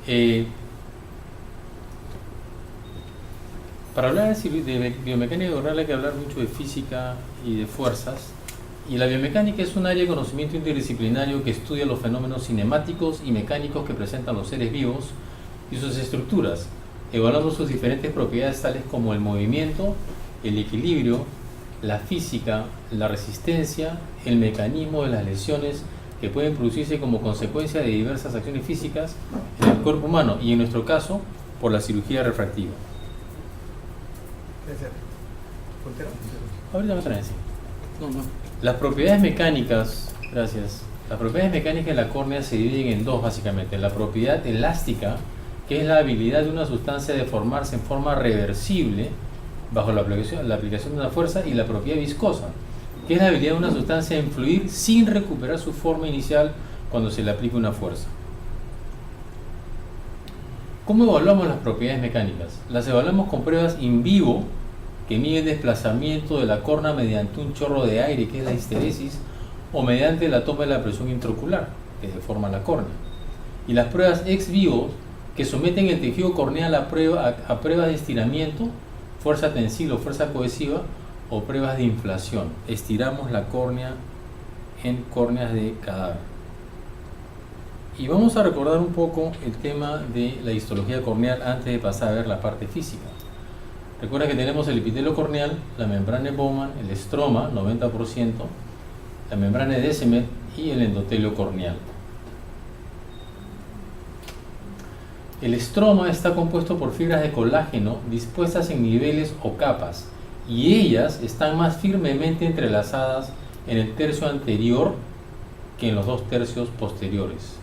Eh, para hablar de biomecánica corporal hay que hablar mucho de física y de fuerzas. Y la biomecánica es un área de conocimiento interdisciplinario que estudia los fenómenos cinemáticos y mecánicos que presentan los seres vivos y sus estructuras, evaluando sus diferentes propiedades tales como el movimiento, el equilibrio, la física, la resistencia, el mecanismo de las lesiones que pueden producirse como consecuencia de diversas acciones físicas en el cuerpo humano y en nuestro caso por la cirugía refractiva. Ahorita me traen, sí. Las propiedades mecánicas, gracias. Las propiedades mecánicas de la córnea se dividen en dos básicamente. La propiedad elástica, que es la habilidad de una sustancia de formarse en forma reversible bajo la aplicación de una fuerza, y la propiedad viscosa, que es la habilidad de una sustancia en fluir sin recuperar su forma inicial cuando se le aplica una fuerza. ¿Cómo evaluamos las propiedades mecánicas? Las evaluamos con pruebas in vivo que mide el desplazamiento de la córnea mediante un chorro de aire, que es la histeresis, o mediante la toma de la presión intraocular, que deforma la córnea. Y las pruebas ex vivo, que someten el tejido corneal a pruebas de estiramiento, fuerza tensil o fuerza cohesiva, o pruebas de inflación. Estiramos la córnea en córneas de cadáver. Y vamos a recordar un poco el tema de la histología corneal antes de pasar a ver la parte física. Recuerda que tenemos el epitelio corneal, la membrana de Bowman, el estroma, 90%, la membrana de Descemet y el endotelio corneal. El estroma está compuesto por fibras de colágeno dispuestas en niveles o capas, y ellas están más firmemente entrelazadas en el tercio anterior que en los dos tercios posteriores.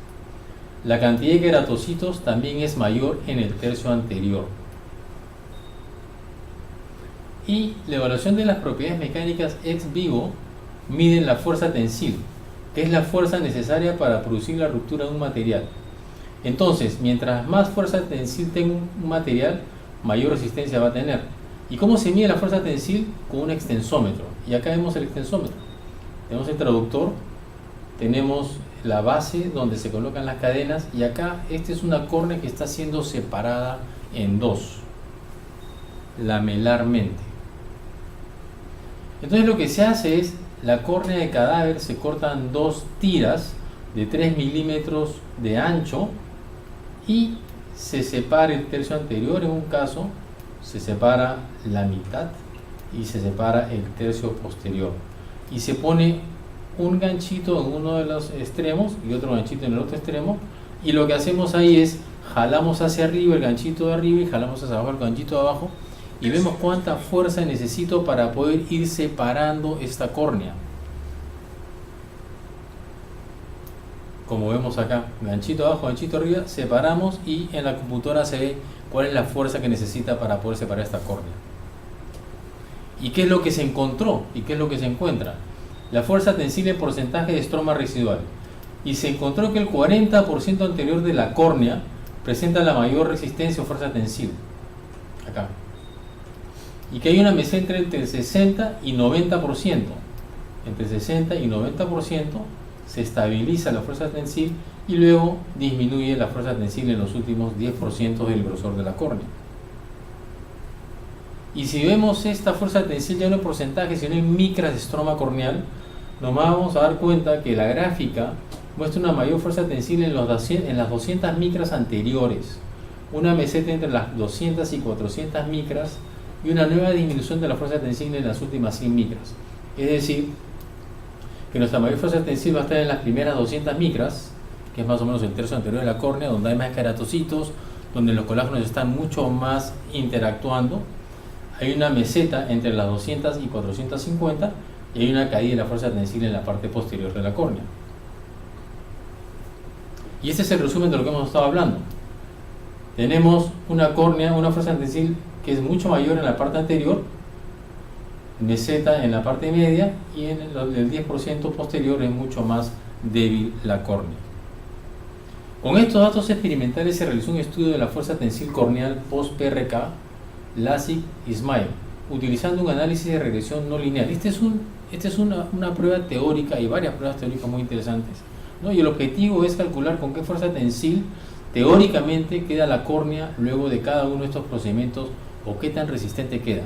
La cantidad de queratocitos también es mayor en el tercio anterior. Y la evaluación de las propiedades mecánicas ex vivo mide la fuerza tensil, que es la fuerza necesaria para producir la ruptura de un material. Entonces, mientras más fuerza tensil tenga un material, mayor resistencia va a tener. ¿Y cómo se mide la fuerza tensil? Con un extensómetro. Y acá vemos el extensómetro. Tenemos el traductor, tenemos la base donde se colocan las cadenas, y acá esta es una córnea que está siendo separada en dos, lamelarmente. Entonces lo que se hace es, la córnea de cadáver se cortan dos tiras de 3 milímetros de ancho y se separa el tercio anterior. En un caso se separa la mitad y se separa el tercio posterior, y se pone un ganchito en uno de los extremos y otro ganchito en el otro extremo, y lo que hacemos ahí es jalamos hacia arriba el ganchito de arriba y jalamos hacia abajo el ganchito de abajo, y vemos cuánta fuerza necesito para poder ir separando esta córnea. Como vemos acá, ganchito abajo, ganchito arriba, separamos, y en la computadora se ve cuál es la fuerza que necesita para poder separar esta córnea. ¿Y qué es lo que se encontró? ¿Y qué es lo que se encuentra? La fuerza tensil en porcentaje de estroma residual. Y se encontró que el 40% anterior de la córnea presenta la mayor resistencia o fuerza tensil. Acá. Y que hay una meseta entre el 60 y 90%. Entre 60 y 90% se estabiliza la fuerza tensil, y luego disminuye la fuerza tensil en los últimos 10% del grosor de la córnea. Y si vemos esta fuerza tensil ya no en porcentaje, sino en micras de estroma corneal, nos vamos a dar cuenta que la gráfica muestra una mayor fuerza tensil en las 200 micras anteriores, una meseta entre las 200 y 400 micras, y una nueva disminución de la fuerza tensil en las últimas 100 micras. Es decir, que nuestra mayor fuerza tensil va a estar en las primeras 200 micras, que es más o menos el tercio anterior de la córnea, donde hay más queratocitos, donde los colágenos están mucho más interactuando. Hay una meseta entre las 200 y 450, y hay una caída de la fuerza tensil en la parte posterior de la córnea. Y este es el resumen de lo que hemos estado hablando. Tenemos una córnea, una fuerza tensil que es mucho mayor en la parte anterior, meseta en la parte media, y en el 10% posterior es mucho más débil la córnea. Con estos datos experimentales se realizó un estudio de la fuerza tensil corneal post-PRK, LASIK y SMILE, utilizando un análisis de regresión no lineal. Esta es una prueba teórica, y varias pruebas teóricas muy interesantes, ¿no? Y el objetivo es calcular con qué fuerza tensil teóricamente queda la córnea luego de cada uno de estos procedimientos o qué tan resistente queda.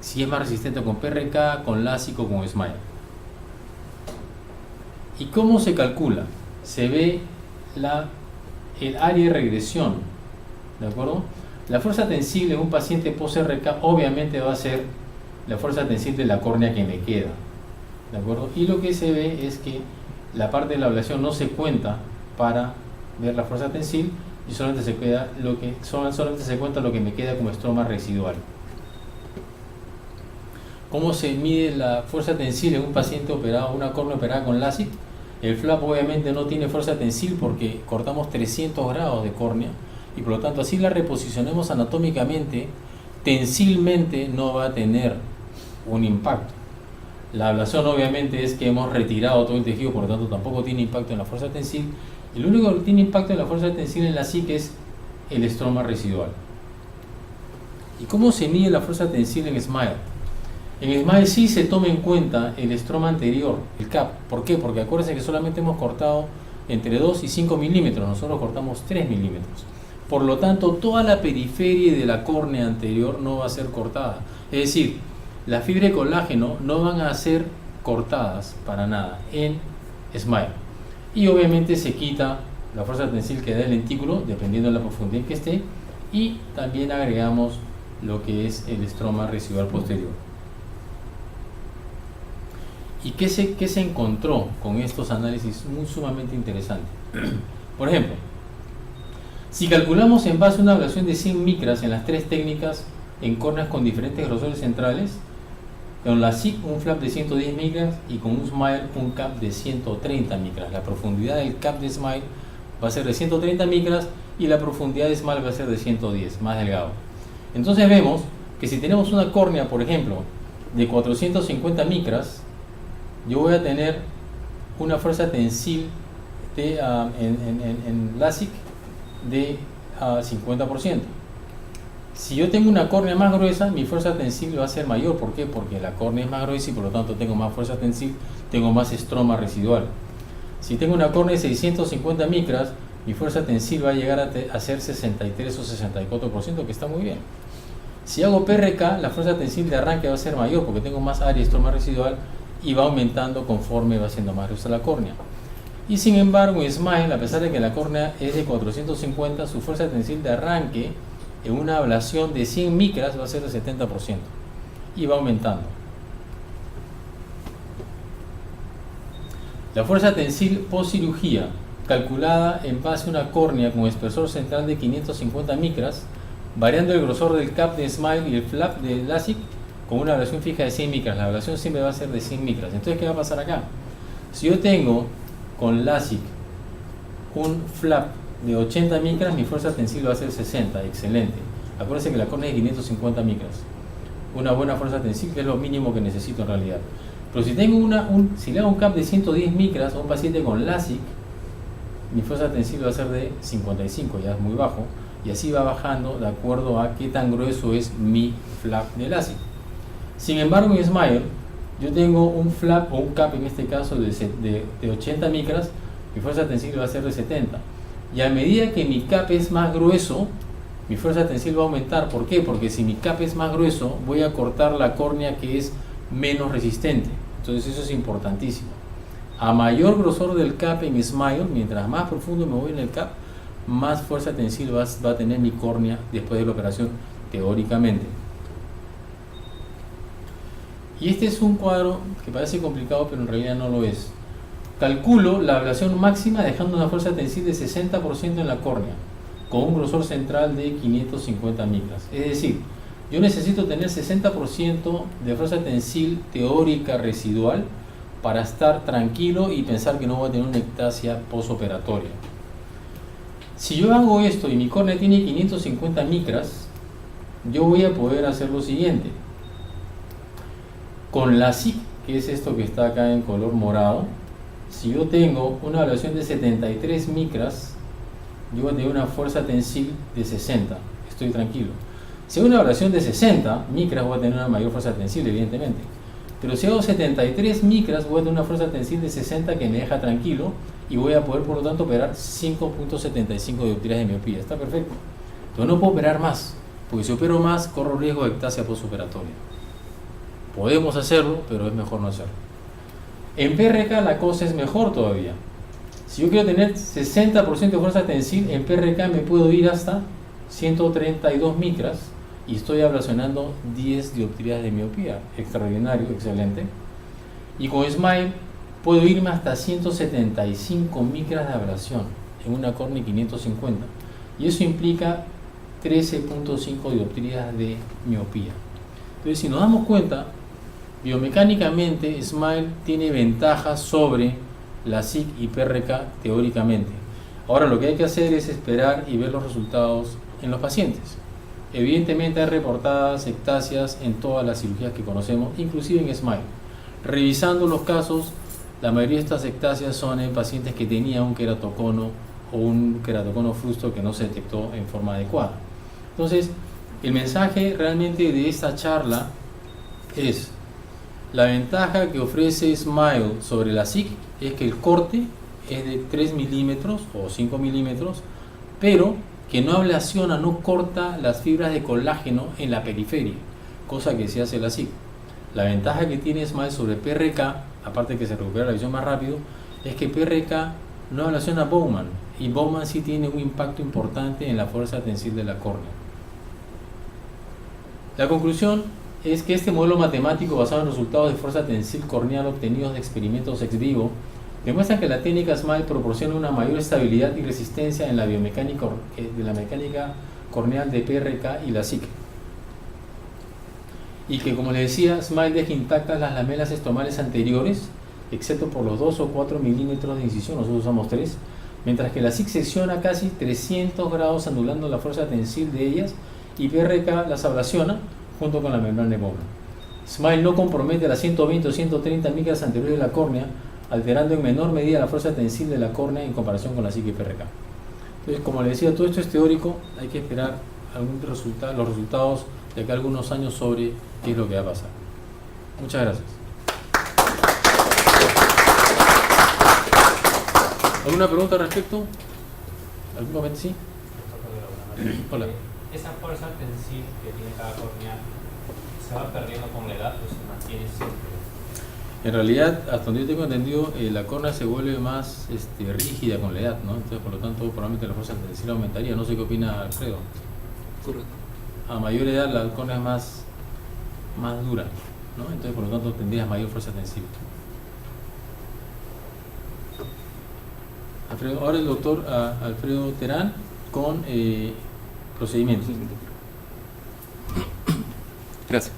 Si es más resistente con PRK, con LASIK o con SMILE. ¿Y cómo se calcula? Se ve el área de regresión, ¿de acuerdo? La fuerza tensible en un paciente post-RK obviamente va a ser la fuerza tensible de la córnea que me queda, ¿de acuerdo? Y lo que se ve es que la parte de la ablación no se cuenta para ver la fuerza tensil y solamente se cuenta lo que me queda como estroma residual. ¿Cómo se mide la fuerza tensil en un paciente operado, una córnea operada con LASIK? El flap obviamente no tiene fuerza tensil porque cortamos 300 grados de córnea y por lo tanto así la reposicionemos anatómicamente, tensilmente no va a tener un impacto. La ablación obviamente es que hemos retirado todo el tejido, por lo tanto tampoco tiene impacto en la fuerza tensil. Y lo único que tiene impacto en la fuerza tensil en la SIC es el estroma residual. ¿Y cómo se mide la fuerza tensil en SMILE? En SMILE sí se toma en cuenta el estroma anterior, el CAP. ¿Por qué? Porque acuérdense que solamente hemos cortado entre 2 y 5 milímetros, nosotros cortamos 3 milímetros. Por lo tanto, toda la periferia de la córnea anterior no va a ser cortada. Es decir, las fibras de colágeno no van a ser cortadas para nada en SMILE. Y obviamente se quita la fuerza tensil que da el lentículo, dependiendo de la profundidad en que esté, y también agregamos lo que es el estroma residual posterior. ¿Y qué se encontró con estos análisis muy sumamente interesantes? Por ejemplo, si calculamos en base a una ablación de 100 micras en las tres técnicas en córneas con diferentes grosores centrales, con la SIC un flap de 110 micras y con un SMILE un cap de 130 micras. La profundidad del cap de SMILE va a ser de 130 micras y la profundidad de SMILE va a ser de 110, más delgado. Entonces vemos que si tenemos una córnea, por ejemplo, de 450 micras, yo voy a tener una fuerza tensil en LASIK de 50%. Si yo tengo una córnea más gruesa, mi fuerza tensil va a ser mayor. ¿Por qué? Porque la córnea es más gruesa y por lo tanto tengo más fuerza tensil, tengo más estroma residual. Si tengo una córnea de 650 micras, mi fuerza tensil va a llegar a ser 63 o 64%, que está muy bien. Si hago PRK, la fuerza tensil de arranque va a ser mayor porque tengo más área de estroma residual y va aumentando conforme va siendo más gruesa la córnea. Y sin embargo, en SMILE, a pesar de que la córnea es de 450, su fuerza tensil de arranque en una ablación de 100 micras va a ser de 70% y va aumentando. La fuerza tensil post cirugía, calculada en base a una córnea con espesor central de 550 micras, variando el grosor del cap de SMILE y el flap de LASIK con una ablación fija de 100 micras. La ablación siempre va a ser de 100 micras. Entonces, ¿qué va a pasar acá? Si yo tengo con LASIK un flap de 80 micras, mi fuerza tensil va a ser 60, excelente. Acuérdense que la córnea es de 550 micras. Una buena fuerza tensil, que es lo mínimo que necesito en realidad. Pero si tengo si le hago un cap de 110 micras a un paciente con LASIK, mi fuerza tensil va a ser de 55, ya es muy bajo, y así va bajando de acuerdo a qué tan grueso es mi flap de LASIK. Sin embargo, en SMILE, yo tengo un flap o un cap en este caso de 80 micras, mi fuerza tensil va a ser de 70. Y a medida que mi cap es más grueso, mi fuerza tensil va a aumentar. ¿Por qué? Porque si mi cap es más grueso, voy a cortar la córnea que es menos resistente. Entonces eso es importantísimo. A mayor grosor del cap en SMILE, mientras más profundo me voy en el cap, más fuerza tensil va a tener mi córnea después de la operación, teóricamente. Y este es un cuadro que parece complicado, pero en realidad no lo es. Calculo la ablación máxima dejando una fuerza tensil de 60% en la córnea, con un grosor central de 550 micras. Es decir, yo necesito tener 60% de fuerza tensil teórica residual para estar tranquilo y pensar que no voy a tener una ectasia postoperatoria. Si yo hago esto y mi córnea tiene 550 micras, yo voy a poder hacer lo siguiente. Con la SIC, que es esto que está acá en color morado, si yo tengo una ablación de 73 micras, yo voy a tener una fuerza tensil de 60, estoy tranquilo. Si hago una ablación de 60 micras, voy a tener una mayor fuerza tensil, evidentemente. Pero si hago 73 micras, voy a tener una fuerza tensil de 60 que me deja tranquilo y voy a poder por lo tanto operar 5.75 dioptrías de miopía. Está perfecto. Pero no puedo operar más, porque si opero más corro riesgo de ectasia postoperatoria. Podemos hacerlo, pero es mejor no hacerlo. En PRK la cosa es mejor todavía. Si yo quiero tener 60% de fuerza tensil, en PRK me puedo ir hasta 132 micras y estoy ablacionando 10 dioptrías de miopía. Extraordinario, excelente. Y con SMILE puedo irme hasta 175 micras de ablación en una córnea 550. Y eso implica 13.5 dioptrías de miopía. Entonces, si nos damos cuenta, biomecánicamente SMILE tiene ventajas sobre la SIC y PRK teóricamente. Ahora lo que hay que hacer es esperar y ver los resultados en los pacientes. Evidentemente hay reportadas ectasias en todas las cirugías que conocemos, inclusive en SMILE. Revisando los casos, la mayoría de estas ectasias son en pacientes que tenían un queratocono o un queratocono frusto que no se detectó en forma adecuada. Entonces, el mensaje realmente de esta charla es: la ventaja que ofrece SMILE sobre la SIC es que el corte es de 3 milímetros o 5 milímetros, pero que no ablaciona, no corta las fibras de colágeno en la periferia, cosa que se hace la SIC. La ventaja que tiene SMILE sobre PRK, aparte de que se recupera la visión más rápido, es que PRK no ablaciona Bowman, y Bowman sí tiene un impacto importante en la fuerza tensil de la córnea. La conclusión es que este modelo matemático basado en resultados de fuerza tensil corneal obtenidos de experimentos ex vivo demuestra que la técnica SMILE proporciona una mayor estabilidad y resistencia en la biomecánica de la mecánica corneal de PRK y la SIC. Y que, como les decía, SMILE deja intactas las lamelas estomales anteriores, excepto por los 2 o 4 milímetros de incisión, nosotros usamos 3, mientras que la SIC secciona casi 300 grados anulando la fuerza tensil de ellas y PRK las ablaciona junto con la membrana de Bowman. SMILE no compromete las 120 o 130 micras anteriores de la córnea, alterando en menor medida la fuerza tensil de la córnea en comparación con la SIC y PRK. Entonces, como les decía, todo esto es teórico, hay que esperar los resultados de acá a algunos años sobre qué es lo que va a pasar. Muchas gracias. ¿Alguna pregunta al respecto? ¿Algún comentario? Sí. Hola. ¿Esa fuerza tensil que tiene cada córnea se va perdiendo con la edad o se mantiene siempre? En realidad, hasta donde yo tengo entendido, la córnea se vuelve más rígida con la edad, ¿no? Entonces, por lo tanto, probablemente la fuerza tensil aumentaría. No sé qué opina Alfredo. Correcto. A mayor edad la córnea es más dura, ¿no? Entonces, por lo tanto, tendrías mayor fuerza tensil. Alfredo, ahora el doctor Alfredo Terán con procedimientos. Gracias.